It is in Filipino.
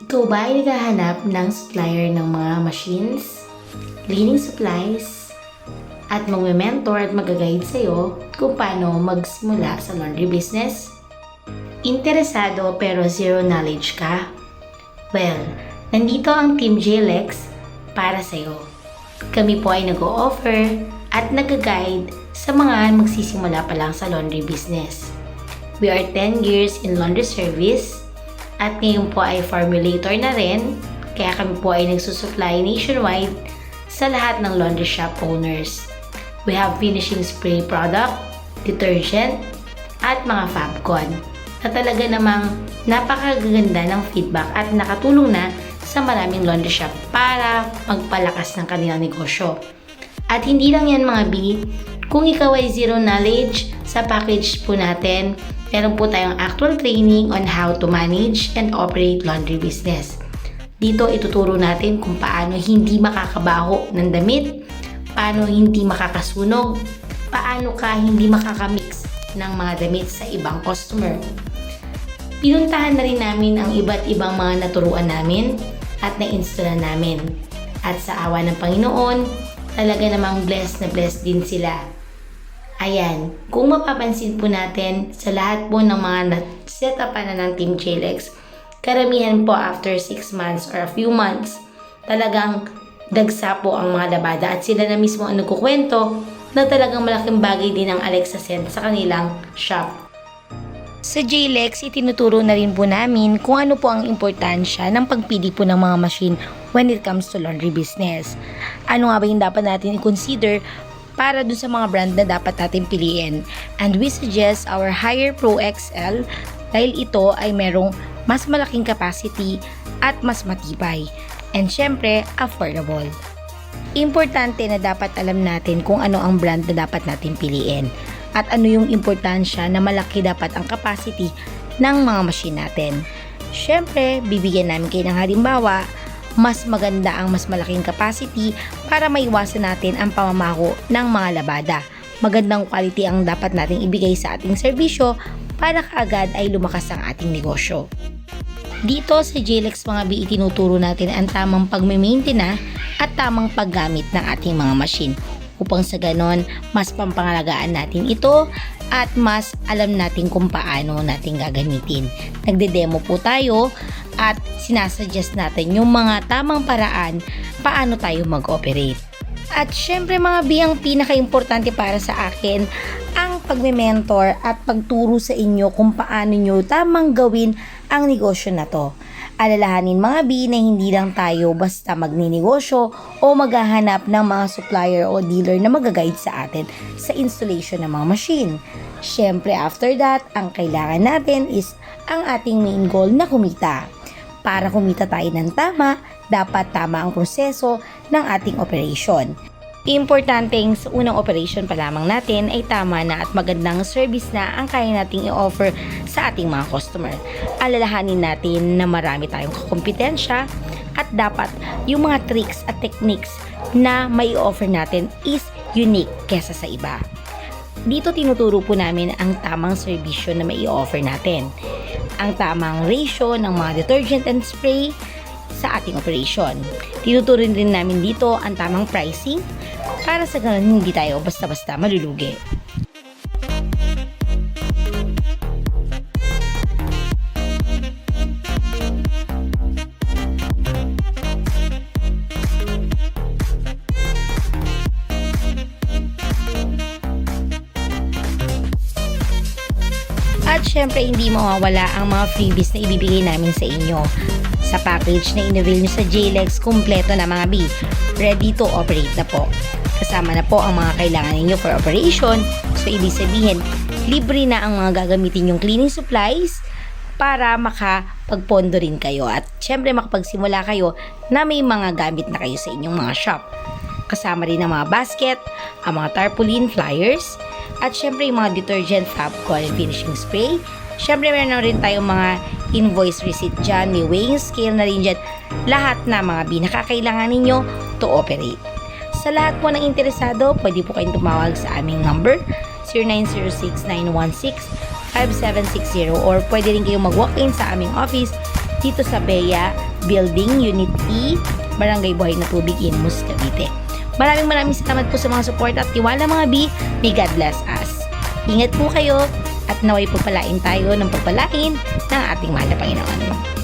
Ikaw ba ay naghahanap ng supplier ng mga machines, cleaning supplies, at magme-mentor at mag-guide sa'yo kung paano magsimula sa laundry business? Interesado pero zero knowledge ka? Well, nandito ang Team JLEX para sa'yo. Kami po ay nag-o-offer at nag-guide sa mga magsisimula pa lang sa laundry business. We are 10 years in laundry service at ngayon po ay formulator na rin, kaya kami po ay nagsusupply nationwide sa lahat ng laundry shop owners. We have finishing spray product, detergent, at mga Fabcon na talaga namang napakaganda ng feedback at nakatulong na sa maraming laundry shop para magpalakas ng kanilang negosyo. At hindi lang yan mga B, kung ikaw ay zero knowledge sa package po natin, meron po tayong actual training on how to manage and operate laundry business. Dito ituturo natin kung paano hindi makakabaho ng damit, paano hindi makakasunog, paano ka hindi makakamix ng mga damit sa ibang customer. Pinuntahan na rin namin ang iba't ibang mga naturuan namin at na-install namin. At sa awa ng Panginoon, talaga namang blessed na blessed din sila. Ayan, kung mapapansin po natin sa lahat po ng mga set up na ng Team JLEX, karamihan po after 6 months or a few months, talagang dagsa po ang mga labada at sila na mismo ang nagkukwento na talagang malaking bagay din ang Alexa Scent sa kanilang shop. Sa JLEX, itinuturo na rin po namin kung ano po ang importansya ng pagpili po ng mga machine when it comes to laundry business. Ano nga ba yung dapat natin i-consider para dun sa mga brand na dapat natin piliin. And we suggest our Higher Pro XL dahil ito ay merong mas malaking capacity at mas matibay. And syempre, affordable. Importante na dapat alam natin kung ano ang brand na dapat natin piliin at ano yung importansya na malaki dapat ang capacity ng mga machine natin. Syempre, bibigyan namin kayo ng halimbawa, mas maganda ang mas malaking capacity para maiwasan natin ang pamamaho ng mga labada. Magandang quality ang dapat nating ibigay sa ating serbisyo para kaagad ay lumakas ang ating negosyo. Dito sa JLEX mga B, itinuturo natin ang tamang pagme-maintain at tamang paggamit ng ating mga machine upang sa ganon mas pampangalagaan natin ito at mas alam natin kung paano natin gagamitin. Nagde-demo po tayo at sinasuggest natin yung mga tamang paraan paano tayo mag-operate. At syempre mga B, ang pinaka-importante para sa akin ang pagme-mentor at pagturo sa inyo kung paano nyo tamang gawin ang negosyo na to. Alalahanin mga B na hindi lang tayo basta magninegosyo o maghahanap ng mga supplier o dealer na mag-guide sa atin sa installation ng mga machine. Syempre after that, ang kailangan natin is ang ating main goal na kumita. Para kumita tayo ng tama, dapat tama ang proseso ng ating operation. Importanteng sa unang operation pa lamang natin ay tama na at magandang service na ang kaya nating i-offer sa ating mga customer. Alalahanin natin na marami tayong kakompetensya at dapat yung mga tricks at techniques na may offer natin is unique kesa sa iba. Dito tinuturo po namin ang tamang serbisyo na may i-offer natin. Ang tamang ratio ng mga detergent and spray sa ating operation. Tinuturo rin namin dito ang tamang pricing para sa ganun hindi tayo basta-basta malulugi. At syempre hindi mawawala ang mga freebies na ibibigay namin sa inyo. Sa package na in-avail nyo sa JLEX, kumpleto na mga B. Ready to operate na po. Kasama na po ang mga kailangan ninyo for operation. So ibig sabihin, libre na ang mga gagamitin yung cleaning supplies para makapagpondo rin kayo. At syempre makapagsimula kayo na may mga gamit na kayo sa inyong mga shop. Kasama rin ang mga basket, ang mga tarpaulin, flyers, at syempre yung mga detergent, Fabcon, finishing spray. Syempre meron rin tayong mga invoice receipt dyan, may weighing scale na rin dyan. Lahat na mga binakakailangan ninyo to operate. Sa lahat po ng interesado, pwede po kayong tumawag sa aming number 0906-916-5760 or pwede rin kayong mag-walk-in sa aming office dito sa Bea Building, Unit E, Barangay Buhay na Tubig, Imus, Cavite. Maraming salamat po sa mga support at tiwala mga B. May God bless us. Ingat po kayo at naway pagpalain tayo ng pagpalain ng ating mahal na Panginoon.